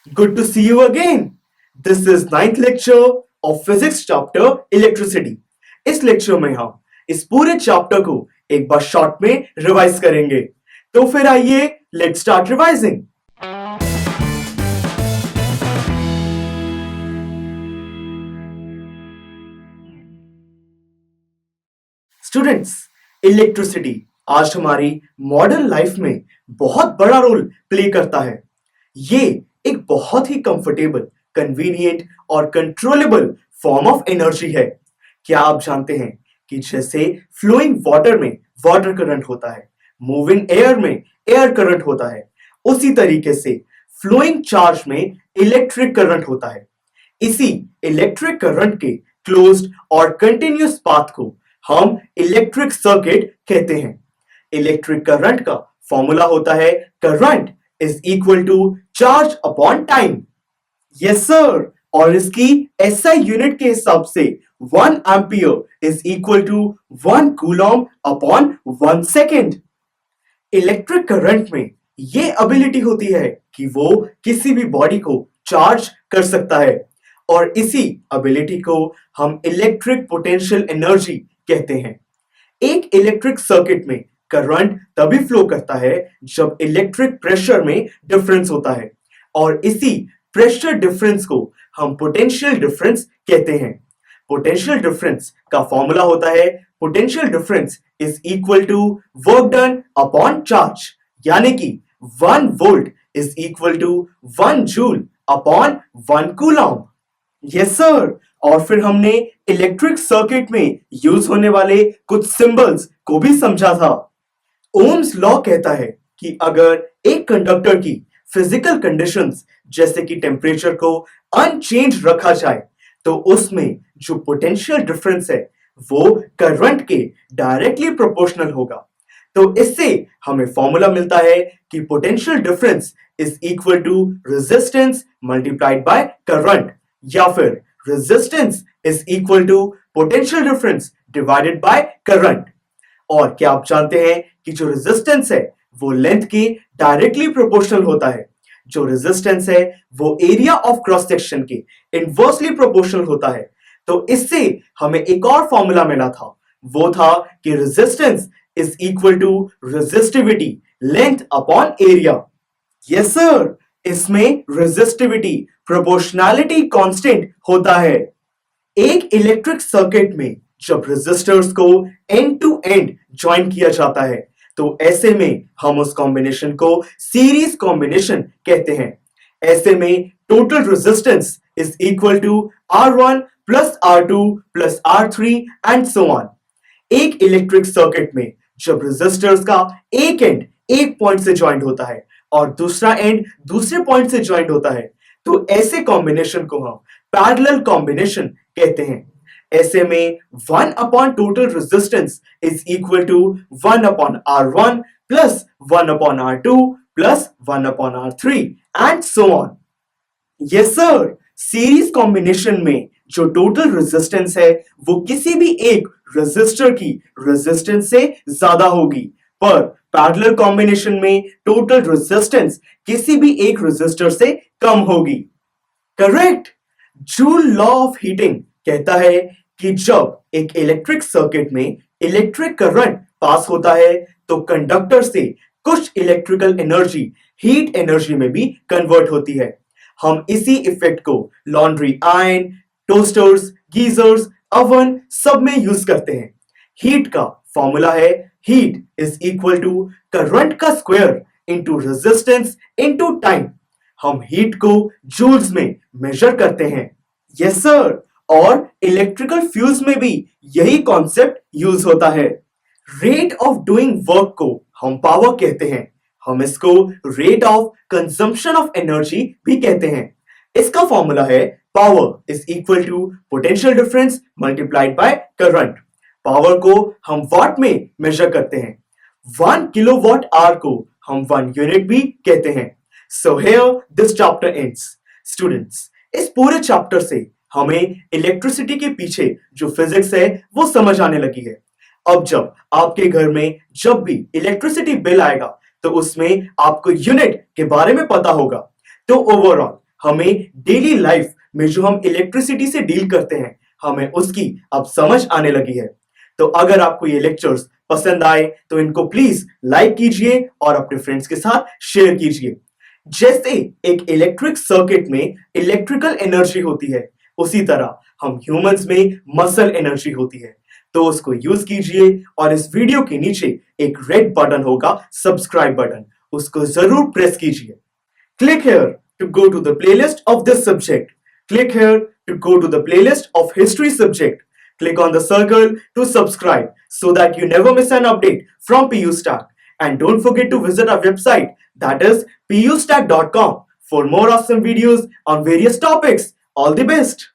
Good to see you again. This is ninth lecture of physics chapter electricity. इस lecture में हम इस पूरे चैप्टर को एक बार शॉर्ट में रिवाइज करेंगे. तो फिर आइए let's start revising. Students, electricity आज हमारी मॉडर्न लाइफ में बहुत बड़ा रोल प्ले करता है. ये एक बहुत ही कंफर्टेबल, कन्वीनियंट और कंट्रोलेबल फॉर्म ऑफ एनर्जी है. क्या आप जानते हैं कि जैसे फ्लोइंग वाटर में वाटर करंट होता है, मूविंग एयर में एयर करंट होता है, उसी तरीके से फ्लोइंग चार्ज में इलेक्ट्रिक करंट होता है. इसी इलेक्ट्रिक करंट के क्लोज्ड और कंटिन्यूअस पाथ को हम इलेक्ट्रिक सर्किट कहते हैं. इलेक्ट्रिक करंट का फॉर्मूला होता है current is equal to charge upon time. Yes sir. और इसकी एसआई यूनिट के हिसाब से 1 ampere is equal to 1 coulomb upon 1 second. Electric current में ये एबिलिटी होती है कि वो किसी भी बॉडी को चार्ज कर सकता है, और इसी एबिलिटी को हम इलेक्ट्रिक पोटेंशियल एनर्जी कहते हैं. एक इलेक्ट्रिक सर्किट में करंट तभी फ्लो करता है जब इलेक्ट्रिक प्रेशर में डिफरेंस होता है, और इसी प्रेशर डिफरेंस को हम पोटेंशियल डिफरेंस कहते हैं. पोटेंशियल डिफरेंस का फॉर्मूला होता है potential difference is equal to work done upon charge, यानी कि 1 volt is equal to 1 joule upon 1 coulomb. Yes sir. और फिर हमने इलेक्ट्रिक सर्किट में यूज होने वाले कुछ सिंबल्स को भी समझा था. ओम्स लॉ कहता है कि अगर एक कंडक्टर की फिजिकल कंडीशंस जैसे कि टेम्परेचर को अनचेंज रखा जाए तो उसमें जो पोटेंशियल डिफरेंस है वो करंट के डायरेक्टली प्रोपोर्शनल होगा. तो इससे हमें फॉर्मूला मिलता है कि potential difference is equal to resistance multiplied by current, या फिर resistance is equal to potential difference divided by current. और क्या आप जानते हैं कि जो रेजिस्टेंस है वो लेंथ के डायरेक्टली प्रोपोर्शनल होता है. जो रेजिस्टेंस है वो एरिया ऑफ क्रॉस सेक्शन के इनवर्सली प्रोपोर्शनल होता है. तो इससे हमें एक और फॉर्मूला मिला था, वो था कि resistance is equal to resistivity length upon area. Yes sir. इसमें रेजिस्टिविटी प्रोपोर्शनैलिटी कांस्टेंट होता है. एक इलेक्ट्रिक सर्किट में जब रेजिस्टर्स को एंड टू एंड ज्वाइन किया जाता है तो ऐसे में हम उस कॉम्बिनेशन को सीरीज कॉम्बिनेशन कहते हैं. ऐसे में total resistance is equal to R1 plus R2 plus R3 and so on. एक इलेक्ट्रिक सर्किट में जब रेजिस्टर्स का एक एंड एक पॉइंट से ज्वाइंट होता है और दूसरा एंड दूसरे पॉइंट से ज्वाइंट होता है तो ऐसे कॉम्बिनेशन को हम पैरेलल कॉम्बिनेशन कहते हैं. ऐसे में 1 upon total resistance is equal to 1 upon R1 plus 1 upon R2 plus 1 upon R3 and so on. Yes sir. Series combination में जो टोटल रेजिस्टेंस है वो किसी भी एक रेजिस्टर की रेजिस्टेंस से ज्यादा होगी, पर पैरेलल कॉम्बिनेशन में टोटल रेजिस्टेंस किसी भी एक रेजिस्टर से कम होगी. Correct. Joule law of heating कहता है कि जब एक इलेक्ट्रिक सर्किट में इलेक्ट्रिक करंट पास होता है तो कंडक्टर से कुछ इलेक्ट्रिकल एनर्जी हीट एनर्जी में भी कन्वर्ट होती है. हम इसी इफेक्ट को laundry iron, toasters, geysers, oven सब में यूज करते हैं. हीट का फॉर्मूला है heat is equal to current का square into resistance into time. हम हीट को जूल्स में मेजर करते हैं. Yes sir. और इलेक्ट्रिकल फ्यूज में भी यही कॉन्सेप्ट यूज होता है. रेट ऑफ डूइंग वर्क को हम पावर कहते हैं. हम इसको rate of consumption of energy भी कहते हैं. इसका फॉर्मूला है power is equal to potential difference multiplied by current. Power को हम वाट में मेजर करते हैं. 1 किलोवाट आवर को हम 1 यूनिट भी कहते हैं. So here this chapter ends. Students, इस पूरे चैप्टर से हमें इलेक्ट्रिसिटी के पीछे जो फिजिक्स है वो समझ आने लगी है. अब जब आपके घर में जब भी इलेक्ट्रिसिटी बिल आएगा तो उसमें आपको यूनिट के बारे में पता होगा. तो ओवरऑल हमें डेली लाइफ में जो हम इलेक्ट्रिसिटी से डील करते हैं, हमें उसकी अब समझ आने लगी है। तो अगर आपको ये लेक्चर्स पसंद आए तो इनको प्लीज लाइक कीजिए और अपने फ्रेंड्स के साथ शेयर कीजिए। जैसे एक इलेक्ट्रिक सर्किट में इलेक्ट्रिकल एनर्जी होती है, उसी तरह हम ह्यूमंस में मसल एनर्जी होती है। तो उसको यूज कीजिए और इस वीडियो के नीचे एक रेड बटन होगा, सब्सक्राइब बटन, उसको जरूर प्रेस कीजिए। Click here to go to the playlist of this subject. Click here to go to the playlist of history subject. Click on the circle to subscribe so that you never miss an update from PU Stack. And don't forget to visit our website, that is pustack.com, for more awesome videos on various topics. All the best.